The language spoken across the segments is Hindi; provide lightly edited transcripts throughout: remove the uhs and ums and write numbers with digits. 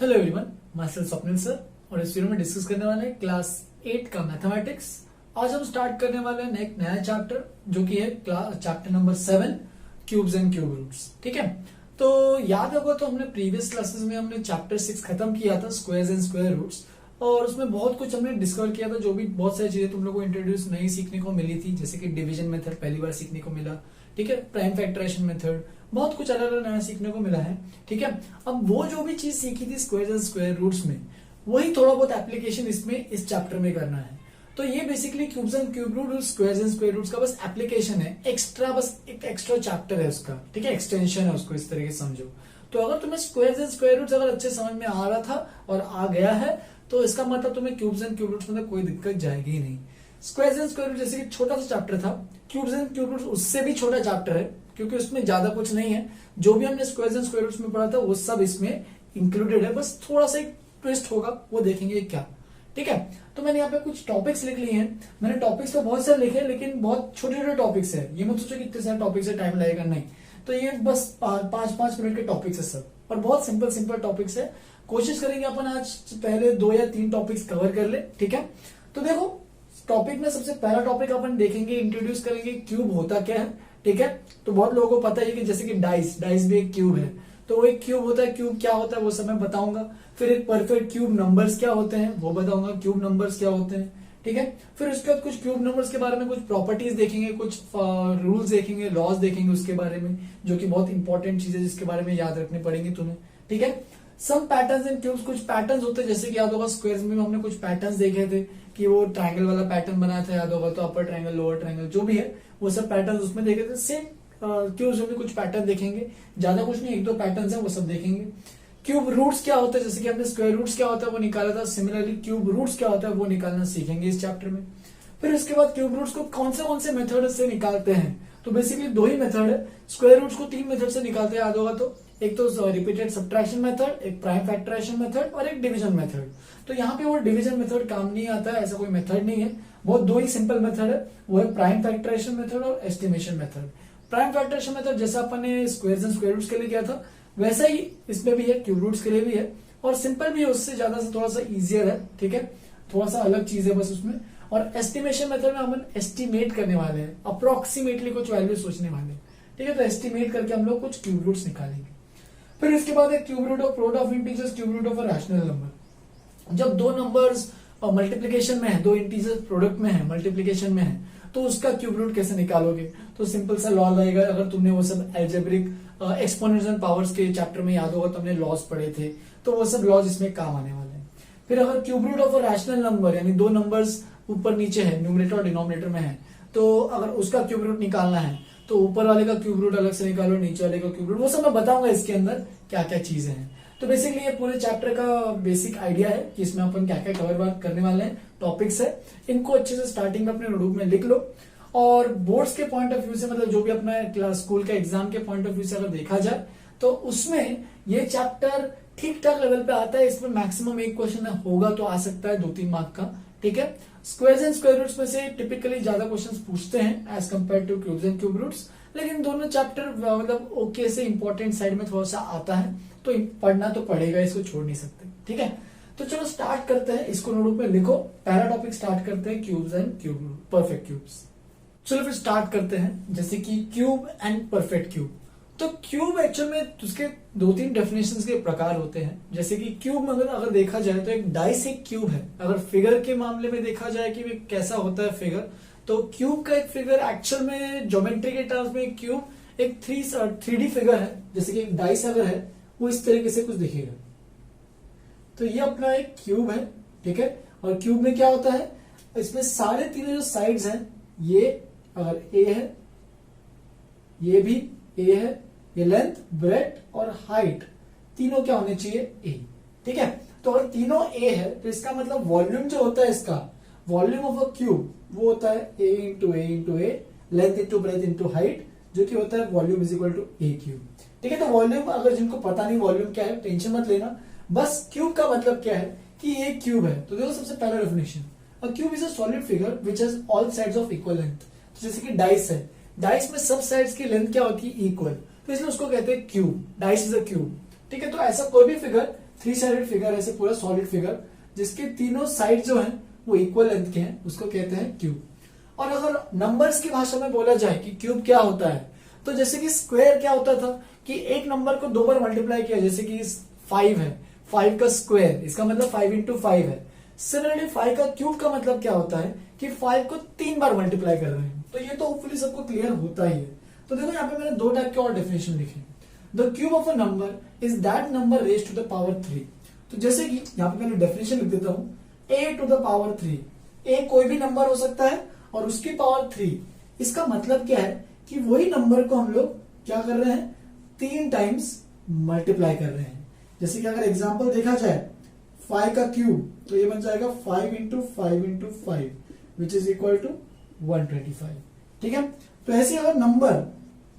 Hello everyone, master Swapnil sir और इस वीडियो में डिस्कस करने वाले हैं क्लास 8 का मैथमेटिक्स। आज हम स्टार्ट करने वाले हैं एक नया चैप्टर जो कि है chapter number 7 cubes and cube roots. ठीक है, तो याद होगा तो हमने प्रीवियस क्लासेस में हमने चैप्टर 6 खत्म किया था, स्क्वायर्स एंड स्क्वायर रूट्स, और उसमें बहुत कुछ हमने डिस्कवर किया था। जो भी बहुत सारी चीजें तुम लोगों को इंट्रोड्यूस नई सीखने को मिली थी, जैसे कि डिवीजन मेथड पहली बार सीखने को मिला। ठीक है, प्राइम फैक्टराइजेशन मेथड, बहुत कुछ अलग अलग नया सीखने को मिला है। ठीक है, अब वो जो भी चीज सीखी थी स्क्वायर्स एंड स्क्वायर रूट्स में, वही थोड़ा बहुत एप्लीकेशन इसमें इस चैप्टर में करना है। तो ये basically cubes and cube root और स्क्वायर्स एंड स्क्वायर रूट्स का बस एप्लीकेशन है, एक्स्ट्रा, बस एक एक्स्ट्रा चैप्टर है उसका। ठीक है, एक्सटेंशन है उसको, इस तरीके से समझो। तो अगर तुम्हें स्क्वायर्स एंड स्क्वायर रूट्स अगर अच्छे समझ में आ रहा था और आ गया है, तो इसका मतलब तुम्हें क्यूब्स एंड क्यूब रूट्स में कोई दिक्कत जाएगी ही नहीं। स्क्वायर्स एंड स्क्वायर रूट जैसे कि छोटा सा चैप्टर था, क्यूब्स एंड क्यूब रूट्स उससे भी छोटा चैप्टर है, क्योंकि उसमें ज्यादा कुछ नहीं है। जो भी हमने स्क्वायर्स एंड स्क्वायर रूट्स में पढ़ा था वो सब इसमें इंक्लूडेड है, बस थोड़ा सा एक ट्विस्ट होगा, वो देखेंगे क्या। ठीक है, तो मैंने यहाँ पे कुछ टॉपिक्स लिख लिए हैं। मैंने टॉपिक्स तो बहुत सारे लिखे, लेकिन बहुत छोटे छोटे टॉपिक्स है। ये मत सोचो कि इतने सारे टॉपिक्स है, टाइम लगेगा, नहीं। तो ये बस 5-5 मिनट के टॉपिक्स है सब, और बहुत सिंपल सिंपल टॉपिक्स है। कोशिश करेंगे अपन आज पहले 2 या 3 टॉपिक्स कवर कर ले। ठीक है, तो देखो टॉपिक में सबसे पहला टॉपिक अपन देखेंगे, इंट्रोड्यूस करेंगे क्यूब होता क्या है। ठीक है, तो बहुत लोगों को पता है कि जैसे कि डाइस भी एक क्यूब है, तो वो एक क्यूब होता है। क्यूब क्या होता है वो सब मैं बताऊंगा। फिर एक परफेक्ट क्यूब नंबर्स क्या होते हैं वो बताऊंगा, क्यूब नंबर्स क्या होते हैं। ठीक है, फिर उसके बाद कुछ क्यूब नंबर्स के बारे में कुछ प्रॉपर्टीज देखेंगे, कुछ रूल्स देखेंगे, लॉज देखेंगे उसके बारे में, जो कि बहुत इंपॉर्टेंट चीज है जिसके बारे में याद रखने पड़ेंगे तुम्हें। ठीक है, सम पैटर्न्स इन क्यूब्स, कुछ पैटर्न्स होते हैं, जैसे कि याद होगा स्क्वायर्स में हमने कुछ पैटर्न्स देखे थे कि वो ट्रायंगल वाला पैटर्न बनाया था, याद होगा तो अपर ट्रायंगल, लोअर ट्रायंगल, जो भी है वो सब पैटर्न उसमें देखे थे। सेम क्यूब्स में भी कुछ पैटर्न देखेंगे, ज्यादा कुछ नहीं, 1-2 पैटर्न्स है वो सब देखेंगे। क्यूब रूट्स क्या होता है, जैसे कि हमने स्क्वायर रूट्स क्या होता है वो निकाला था, सिमिलरली क्यूब रूट्स क्या होता है वो निकालना सीखेंगे इस चैप्टर में। फिर उसके बाद क्यूब रूट्स को कौन से मेथड से निकालते हैं, तो बेसिकली 2 ही मेथड है। स्क्वायर रूट्स को 3 मेथड से निकालते हैं, याद होगा तो। एक तो रिपीटेड सब्ट्रैक्शन मेथड, एक प्राइम फैक्टराइजेशन मेथड और एक डिवीजन मेथड। तो यहाँ पे वो डिवीजन मेथड काम नहीं आता है, ऐसा कोई मेथड नहीं है। बहुत 2 ही सिंपल मेथड है, वो है प्राइम फैक्टराइजेशन मेथड और estimation method. Prime factorization method जैसा अपन ने स्क्वायर्स एंड स्क्वायर रूट्स के लिए किया था, वैसा ही इसमें भी है, क्यूब रूट्स के लिए भी है, और सिंपल भी है, उससे ज्यादा से थोड़ा सा इजियर है। ठीक है, थोड़ा सा अलग चीज है बस उसमें। और एस्टिमेशन मेथड में हम एस्टिमेट करने वाले हैं, अप्रोक्सीमेटली कुछ वैल्यू सोचने वाले हैं। ठीक है, तो एस्टिमेट करके हम लोग कुछ क्यूब रूट्स निकालेंगे। फिर इसके बाद एक cube root of product of integers, cube root of a rational number. जब 2 नंबर्स मल्टीप्लीकेशन में है, 2 इंटीजर्स प्रोडक्ट में है, मल्टीप्लीकेशन में है, तो उसका क्यूब रूट कैसे निकालोगे। तो सिंपल सा लॉ रहेगा, अगर तुमने वो सब एल्जेब्रिक एक्सपोनेंट्स एंड पावर्स के चैप्टर में याद होगा तो हमने लॉज पढ़े थे, तो वो सब लॉज इसमें काम आने वाले हैं। फिर अगर cube root of a rational number, यानी 2 नंबर्स ऊपर नीचे है, न्यूमरेटर और डिनोमिनेटर में है, तो अगर उसका क्यूब रूट निकालना है तो ऊपर वाले का क्यूब रूट अलग से निकालो, नीचे वाले का क्यूब रूट, वो सब मैं बताऊंगा इसके अंदर क्या क्या चीजें हैं। तो बेसिकली ये पूरे चैप्टर का बेसिक आइडिया है कि इसमें अपन क्या क्या कवर करने वाले हैं, टॉपिक्स है। इनको अच्छे से स्टार्टिंग में अपने नोटबुक में लिख लो, और बोर्ड्स के पॉइंट ऑफ व्यू से, मतलब जो भी अपना क्लास स्कूल के एग्जाम के पॉइंट ऑफ व्यू से अगर देखा जाए तो उसमें ये चैप्टर ठीक ठाक लेवल पे आता है। इसमें मैक्सिमम एक क्वेश्चन होगा तो आ सकता है 2-3 मार्क का। ठीक है, स्क्वायर्स एंड स्क्वायर रूट्स में से टिपिकली ज्यादा क्वेश्चंस पूछते हैं as compare to cubes and cube roots, लेकिन दोनों चैप्टर मतलब ओके से इंपॉर्टेंट साइड में थोड़ा सा आता है, तो पढ़ना तो पड़ेगा, इसको छोड़ नहीं सकते। ठीक है, तो चलो स्टार्ट करते हैं, इसको नोटबुक में लिखो। पहला टॉपिक स्टार्ट करते हैं, cubes and cube perfect cubes. चलो फिर स्टार्ट करते हैं, जैसे कि क्यूब एंड परफेक्ट क्यूब। तो क्यूब एक्चुअल में उसके 2-3 डेफिनेशंस के प्रकार होते हैं। जैसे कि क्यूब में अगर देखा जाए तो एक डाइस एक क्यूब है। अगर फिगर के मामले में देखा जाए कि कैसा होता है फिगर, तो क्यूब का एक फिगर एक्चुअल में ज्योमेट्री के टर्म्स में क्यूब एक 3D फिगर है। जैसे कि एक डाइस अगर है वो इस तरीके से कुछ दिखेगा, तो ये अपना एक क्यूब है। ठीक है, और क्यूब में क्या होता है, इसमें सारे 3 जो साइड्स हैं, ये अगर ए है, ये भी ए है, ये लेंथ, ब्रेड्थ और हाइट तीनों क्या होने चाहिए, ए। ठीक है, तो अगर तीनों ए है तो इसका मतलब वॉल्यूम जो होता है, इसका वॉल्यूम ऑफ अ क्यूब वो होता है A into A, length into breadth into height, जो कि होता है volume is equal to A cube. ठीक है, तो वॉल्यूम अगर जिनको पता नहीं वॉल्यूम क्या है, टेंशन मत लेना, बस क्यूब का मतलब क्या है कि ये क्यूब है। तो देखो सबसे पहला definition, a cube is a solid figure which has all sides of equal length. तो जैसे कि डाइस है, डाइस में सब साइड्स की लेंथ क्या होती है, इक्वल, तो इसलिए उसको कहते हैं cube, dice is a cube. ठीक है, तो ऐसा कोई भी फिगर थ्री साइडेड फिगर ऐसे पूरा सॉलिड फिगर जिसके तीनों साइड जो है वो इक्वल लेंथ के हैं, उसको कहते हैं क्यूब। और अगर नंबर्स की भाषा में बोला जाए कि क्यूब क्या होता है, तो जैसे कि स्क्वायर क्या होता था कि एक नंबर को दो बार मल्टीप्लाई किया, जैसे कि 5 है, 5 का स्क्वायर इसका मतलब 5 इंटू 5 है। सिमिलरली 5 का क्यूब का मतलब क्या होता है कि 5 को 3 बार मल्टीप्लाई कर रहे हैं। तो ये तो होपफुली सबको क्लियर होता ही है। तो देखो यहाँ पे मैंने दो टाइप के और डेफिनेशन लिखे। The cube of a number is that number raised to the power 3। तो जैसे कि यहाँ पे मैंने डेफिनेशन लिख देता हूं, a to the power 3। a कोई भी नंबर हो सकता है और उसकी पावर 3। इसका मतलब क्या है कि वही नंबर को हम लोग क्या कर रहे हैं, 3 टाइम्स मल्टीप्लाई कर रहे हैं। जैसे कि अगर एग्जांपल देखा जाए 5 का क्यूब, तो ये बन जाएगा 5 into 5 into 5 which is equal to 125। ठीक है, तो ऐसे अगर नंबर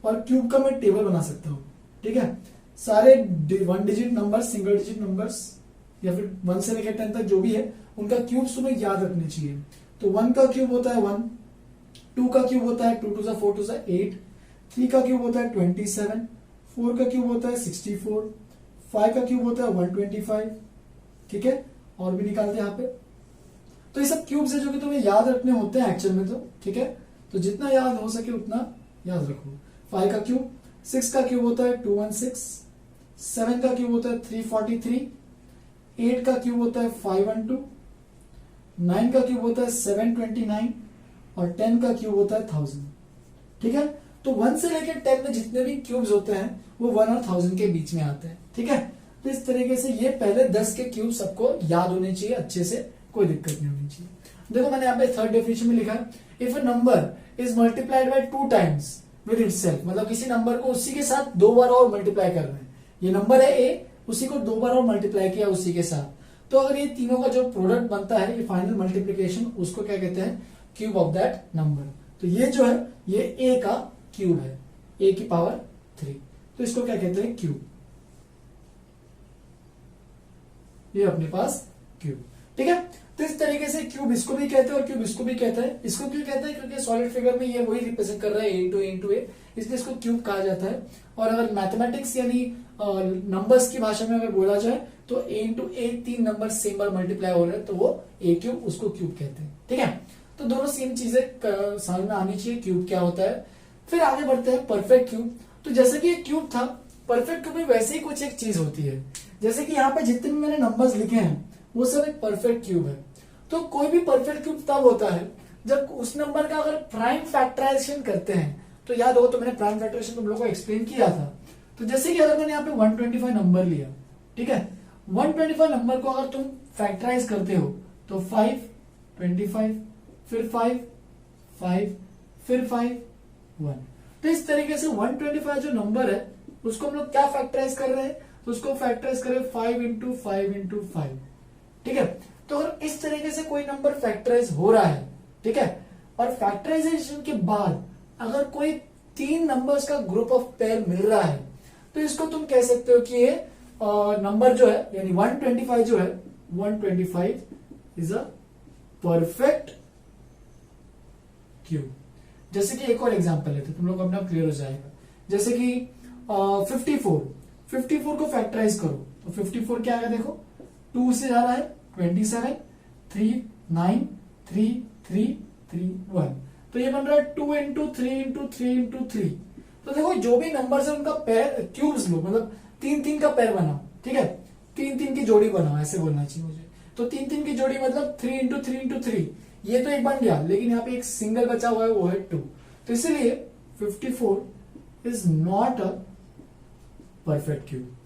और क्यूब का मैं टेबल बना सकता हूं। ठीक है, सारे 1 digit number, single digit numbers या फिर 1 से लेकर 10 तक जो भी है उनका क्यूब्स तुम्हें याद रखने चाहिए। तो 1 का क्यूब होता है 1, 2 का क्यूब होता है 2 टू सा 4 टू सा 8, 3 का क्यूब होता है 27, 4 का क्यूब होता है 64, 5 का क्यूब होता है 125। ठीक है, और भी निकालते हैं यहाँ पे। तो ये सब क्यूब्स है जो कि तुम्हें याद रखने होते हैं एक्चुअल में। तो ठीक है, तो जितना याद हो सके उतना याद रखो। 5 का क्यूब, 6 का क्यूब होता है 216, 7 का क्यूब होता है 343, 8 का क्यूब होता है 512, 9 का क्यूब होता है 729 और 10 का क्यूब होता है 1000। ठीक है, तो 1 से लेकर 10 में जितने भी क्यूब्स होते हैं वो 1 और 1000 के बीच में आते हैं। ठीक है, तो इस तरीके से ये पहले 10 के क्यूब सबको याद होने चाहिए अच्छे से, कोई दिक्कत नहीं होनी चाहिए। देखो मैंने यहाँ पे थर्ड डेफिनेशन में लिखा है, if a number is multiplied by 2 times with itself, मतलब किसी नंबर को उसी के साथ 2 बार और मल्टीप्लाई कर रहे हैं। ये नंबर है a, उसी को 2 बार और मल्टीप्लाई किया उसी के साथ, तो अगर ये तीनों का जो प्रोडक्ट बनता है, ये फाइनल मल्टीप्लीकेशन, उसको क्या कहते हैं, क्यूब ऑफ दैट नंबर। तो ये जो है ये a का क्यूब है, a की पावर 3, तो इसको क्या कहते हैं, क्यूब। ये अपने पास क्यूब। ठीक है, तो इस तरीके से क्यूब इसको भी कहते हैं और क्यूब इसको भी कहते हैं। इसको क्यों कहते हैं, क्योंकि सॉलिड फिगर में ये वही रिप्रेजेंट कर रहा है, a इंटू ए, इसलिए इसको क्यूब कहा जाता है। और अगर मैथमेटिक्स यानी नंबर्स की भाषा में अगर बोला जाए तो a into A 3 number same bar multiply हो रहे हैं, तो वो a क्यूब, उसको क्यूब कहते हैं। ठीक है, तो दोनों सेम चीजें समझ में आनी चाहिए, क्यूब क्या होता है। फिर आगे बढ़ते हैं परफेक्ट क्यूब। तो जैसे कि ये क्यूब था, परफेक्ट क्यूब में वैसे ही कुछ एक चीज होती है। जैसे कि यहाँ पे जितने भी मैंने नंबर्स लिखे हैं वो सब एक परफेक्ट क्यूब है। तो कोई भी परफेक्ट क्यूब तब होता है जब उस नंबर का अगर प्राइम फैक्टराइजेशन करते हैं। तो याद हो तो मैंने प्राइम फैक्टराइजेशन तुम लोगों को एक्सप्लेन किया था। तो जैसे कि अगर मैंने यहाँ पे 125 नंबर लिया, ठीक है, 125 नंबर को अगर तुम फैक्टराइज करते हो तो 5, 25, फिर 5, 5, फिर 5, 1। तो इस तरीके से 125 जो नंबर है उसको हम लोग क्या फैक्टराइज कर रहे हैं, तो उसको फैक्टराइज करें 5 इंटू 5 इंटू 5। ठीक है, तो अगर इस तरीके से कोई नंबर फैक्टराइज हो रहा है, ठीक है, और फैक्टराइजेशन के बाद अगर कोई 3 नंबर्स का ग्रुप ऑफ पेयर मिल रहा है, तो इसको तुम कह सकते हो कि ये नंबर जो है यानी 125 जो है, 125 इज अ परफेक्ट क्यूब। जैसे कि एक और एग्जांपल लेते तुम लोग अपना क्लियर हो जाएगा। जैसे कि 54 को फैक्टराइज करो तो 54 क्या आएगा, देखो 2 से जा रहा है 27, 3, 9, 3, 3, 3, 1। तो ये बन रहा है 2 इंटू 3 इंटू 3 इंटू 3। तो देखो जो भी नंबर्स है उनका पेयर क्यूब्स लो, मतलब 3-3 का पेयर बनाओ। ठीक है, 3-3 की जोड़ी बनाओ, ऐसे बोलना चाहिए मुझे। तो 3-3 की जोड़ी मतलब 3 इंटू 3 इंटू 3, ये तो एक बन गया, लेकिन यहाँ पे एक सिंगल बचा हुआ है, वो है 2। तो इसीलिए 54 is not a perfect cube.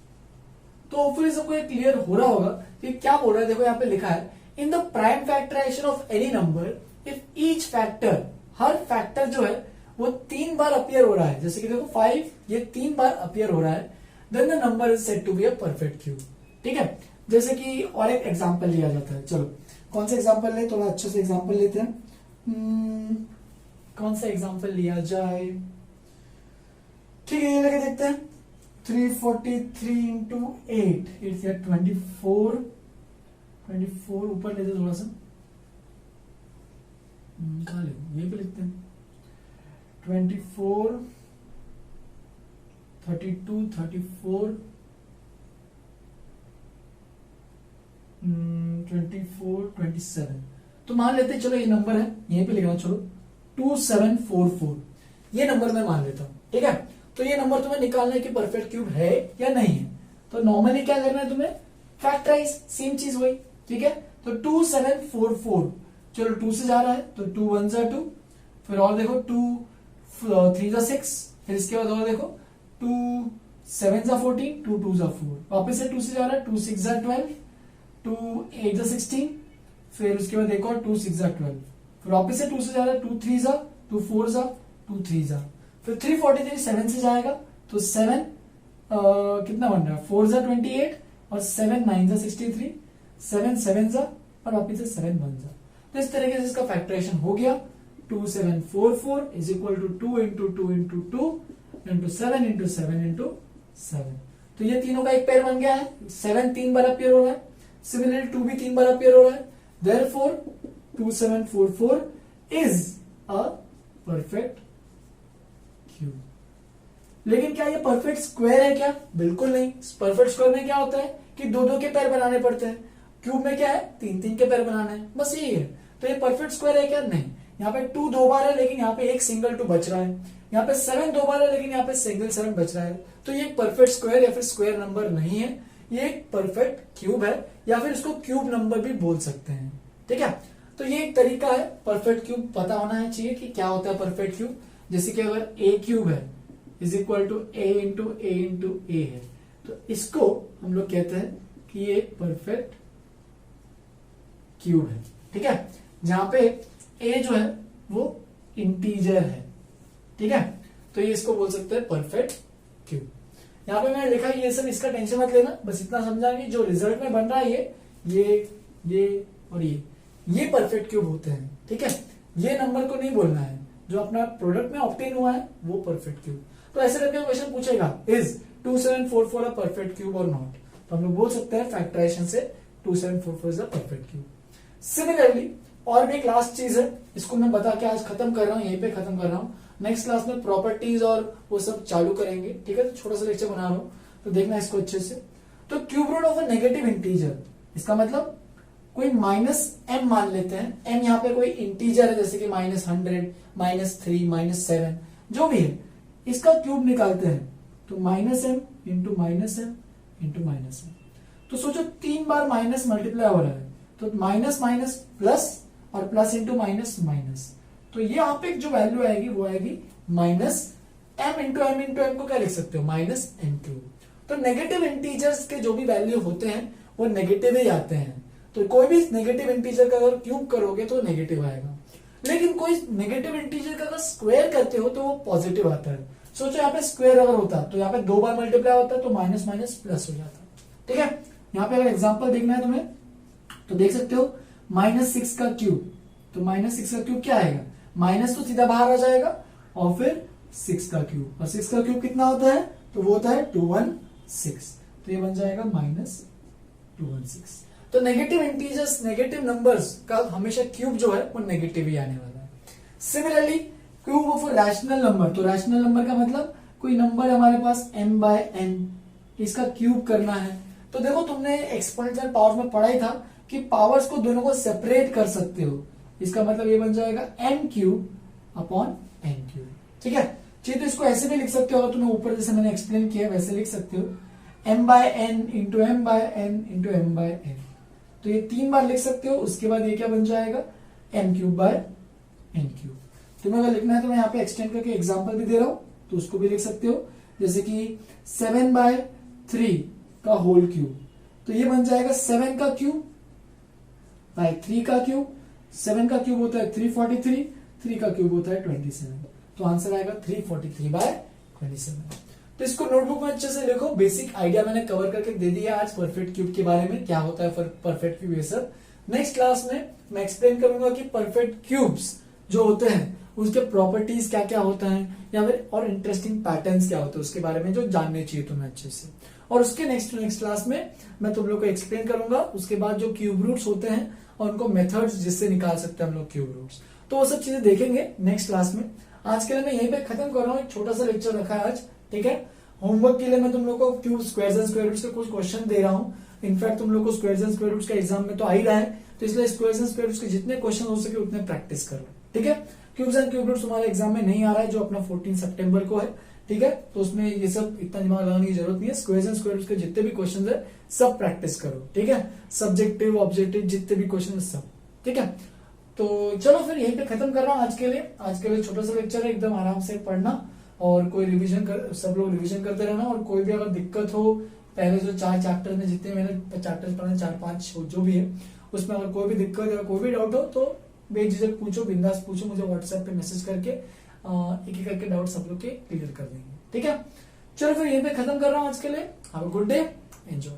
तो होपफुली सबको ये क्लियर हो रहा होगा कि क्या बोल रहा है। देखो यहाँ पे लिखा है, in the prime factorization of any number if each factor, हर फैक्टर जो है वो 3 बार अपीयर हो रहा है। जैसे कि देखो 5 ये 3 बार अपीयर हो रहा है, then the number is said to be a perfect cube. ठीक है, जैसे कि और एक एग्जांपल लिया जाता है। चलो कौन सा एग्जांपल ले, थोड़ा अच्छे से एग्जांपल लेते हैं। कौन सा एग्जांपल लिया जाए, ठीक है ये लेके देखते हैं। 343 इंटू 8, 24, ऊपर लेते थोड़ा सा, कहा ले, ये पे लिखते हैं 24, 32, 34, 24 27। तो मान लेते हैं, चलो ये नंबर है, यहीं पे लिखना, चलो 2744 ये नंबर मैं मान लेता हूं, ठीक है। तो ये नंबर तुम्हें निकालना है कि परफेक्ट क्यूब है या नहीं है। तो नॉर्मली क्या करना है तुम्हें, फैक्टराइज, सेम चीज वही, ठीक है। तो 2744, चलो 2 से जा रहा है तो 2 1 जा 2, फिर और देखो 2 3 जा 6, फिर इसके बाद और देखो 2 7 जा 14, 2 2 जा 4, वापस से 2 से जा रहा है, 2 6 जा 12, 2 8 जा 16, फिर उसके बाद एक और 2 6 जा 12, फिर वापस से 2 से जा रहा है, 2 3 जा 2 4 जा 2 3 जा, फिर 343 7 से जाएगा तो 7 कितना बन रहा है, 4 जा 28 और 7 9 जा 63, 7 7 जा और वापस से 7 1 जा। तो इस तरीके से इसका फैक्टराइजेशन हो गया। 2744 is equal to 2 into 2 into 2 into 7 into 7 into 7। तो ये तीनों का एक पेयर बन गया है। 7 3 बार अपीयर हो रहा है, सिमिलरली 2 भी 3 बार अपीयर हो रहा है। Therefore 2744 is a perfect cube. लेकिन क्या ये परफेक्ट स्क्वायर है क्या? बिल्कुल नहीं। परफेक्ट स्क्वायर में क्या होता है कि दो दो के पैर बनाने पड़ते हैं, क्यूब में क्या है, तीन तीन के पैर बनाने हैं, बस यही है। तो ये परफेक्ट स्क्वायर है क्या? नहीं। यहाँ पे 2 2 बार है लेकिन यहाँ पे एक सिंगल 2 बच रहा है, यहाँ पे 7 2 बार है लेकिन यहाँ पे सिंगल 7 बच रहा है। तो ये एक परफेक्ट स्क्वायर या फिर स्क्वायर नंबर नहीं है, ये एक परफेक्ट क्यूब है, या फिर इसको क्यूब नंबर भी बोल सकते हैं, ठीक है। तो ये एक तरीका है, परफेक्ट क्यूब पता होना है चाहिए कि क्या होता है परफेक्ट क्यूब। जैसे कि अगर ए क्यूब है is equal to A into A into A है, तो इसको हम लोग कहते हैं कि ये परफेक्ट क्यूब है, ठीक है। जहां पे ए जो है वो इंटीजर है, ठीक है। तो ये इसको बोल सकते हैं परफेक्ट क्यूब। यहाँ पे मैंने लिखा ये सब, इसका टेंशन मत लेना, बस इतना समझाएंगे जो रिजल्ट में बन रहा है ये और ये परफेक्ट क्यूब होते हैं, ठीक है। ये नंबर को नहीं बोलना है, जो अपना प्रोडक्ट में ऑब्टेन हुआ है वो परफेक्ट क्यूब। तो ऐसे करके क्वेश्चन पूछेगा, इज 2744 अ परफेक्ट क्यूब और नॉट, तो हम लोग बोल सकते हैं फैक्टराइजेशन से 2744 is a perfect cube. Similarly और भी एक लास्ट चीज है, इसको मैं बता के आज खत्म कर रहा हूं, यहीं पे खत्म कर रहा हूं। नेक्स्ट क्लास में प्रॉपर्टीज और वो सब चालू करेंगे, ठीक है। तो छोटा सा लेक्चर बना रहा हूं, तो देखना इसको अच्छे से। तो cube root of a negative integer, इसका मतलब कोई -m मान लेते हैं, m यहाँ पे कोई इंटीजर है, जैसे कि -100 -3 -7 जो भी है, इसका क्यूब निकालते हैं तो -m into -m into -m। तो सोचो 3 बार माइनस मल्टीप्लाई हो रहा है, तो माइनस माइनस प्लस और प्लस इंटू माइनस माइनस, तो ये यहाँ पे जो वैल्यू आएगी वो आएगी -m इंटू m को क्या लिख सकते हो, -m³। तो नेगेटिव इंटीजर्स के जो भी वैल्यू होते हैं वो नेगेटिव ही आते हैं। तो कोई भी नेगेटिव इंटीजर का अगर क्यूब करोगे तो नेगेटिव आएगा, लेकिन कोई नेगेटिव इंटीजर का अगर स्क्वायर करते हो तो वो पॉजिटिव आता है। सोचो यहाँ पे स्क्वायर अगर होता तो यहाँ पे 2 बार मल्टीप्लाई होता तो माइनस माइनस प्लस हो जाता, ठीक है। यहाँ पे अगर एग्जांपल देखना है तुम्हें तो देख सकते हो, -6 का क्यूब, तो -6 का क्यूब क्या आएगा, माइनस तो सीधा बाहर आ जाएगा और फिर 6 का क्यूब, और 6 का क्यूब कितना होता है, तो वो होता है 216, तो ये बन जाएगा -216। तो नेगेटिव इंटीजर्स, नेगेटिव नंबर्स का हमेशा क्यूब जो है वो नेगेटिव ही आने वाला है। Similarly cube of rational number, तो रैशनल नंबर का मतलब कोई नंबर हमारे पास m/n, इसका क्यूब करना है। तो देखो तुमने एक्सपोनेंशियल पावर में पढ़ा ही था कि पावर्स को दोनों को सेपरेट कर सकते हो, इसका मतलब ये बन जाएगा m³ अपॉन n³, ठीक है। चाहिए तो इसको ऐसे भी लिख सकते हो, अगर तुम्हें ऊपर जैसे मैंने एक्सप्लेन किया वैसे लिख सकते हो, m/n into m/n into m/n, तो ये 3 बार लिख सकते हो। उसके बाद ये क्या बन जाएगा, m³/n³। तुम्हें अगर लिखना है तो मैं यहाँ पे एक्सटेंड करके एग्जांपल भी दे रहा हूं, तो उसको भी लिख सकते हो, जैसे कि 7/3 का होल क्यूब, तो ये बन जाएगा 7 का क्यूब बाय 3 का क्यूब। 7 का क्यूब होता है 343, 3 का क्यूब होता है 27, तो आंसर आएगा 343/27। तो इसको नोटबुक में अच्छे से लिखो, बेसिक आइडिया मैंने कवर करके दे दिया आज परफेक्ट क्यूब के बारे में, क्या होता है परफेक्ट क्यूब, ये सब नेक्स्ट क्लास में मैं एक्सप्लेन करूंगा कि परफेक्ट क्यूब्स जो होते हैं उसके प्रॉपर्टीज क्या क्या होता है, या फिर और इंटरेस्टिंग पैटर्न्स क्या होते हैं उसके बारे में जो जानने चाहिए तुम्हें अच्छे से। और उसके नेक्स्ट क्लास में मैं तुम लोग को एक्सप्लेन करूंगा उसके बाद जो क्यूब रूट्स होते हैं और उनको मेथड्स जिससे निकाल सकते हैं हम लोग क्यूब रूट्स, तो वो सब चीजें देखेंगे नेक्स्ट क्लास में। आज के लिए मैं यहीं पे खत्म कर रहा हूँ, एक छोटा सा लेक्चर रखा है आज, ठीक है। होमवर्क के लिए मैं तुम लोग को cube squares and square roots के कुछ क्वेश्चन दे रहा हूँ, इनफैक्ट तुम लोग को स्क्वायर्स एंड स्क्वायर रूट्स का एग्जाम में तो आ ही रहा है, तो इसलिए स्क्वायर्स एंड स्क्वायर रूट्स के जितने क्वेश्चन हो सके उतने प्रैक्टिस करो, ठीक है। क्यूब्स एंड क्यूब रूट्स तुम्हारे एग्जाम में नहीं आ रहा है, जो अपना 14 सितंबर को है, ठीक है। तो उसमें ये सब इतना दिमाग लगाने की जरूरत नहीं है। स्क्वायर्स एंड स्क्वायर रूट्स के जितने भी क्वेश्चन है सब प्रैक्टिस करो, ठीक है। सब्जेक्टिव ऑब्जेक्टिव जितने भी क्वेश्चन सब, ठीक है। तो चलो फिर यहीं पे खत्म कर रहा हूँ आज के लिए। आज के लिए छोटा सा लेक्चर है, एकदम आराम से पढ़ना और कोई रिवीजन कर, सब लोग रिवीजन करते रहना। और कोई भी अगर दिक्कत हो, पहले जो 4 चैप्टर में जितने मैंने चैप्टर पढ़े 4-5 जो भी है, उसमें अगर कोई भी दिक्कत या कोई भी डाउट हो तो बेझिझक पूछो, बिंदास पूछो, मुझे व्हाट्सएप पे मैसेज करके एक एक करके डाउट सब लोग के क्लियर कर देंगे, ठीक है। चलो फिर यहीं पे खत्म कर रहा हूँ आज के लिए। Have a good day, enjoy.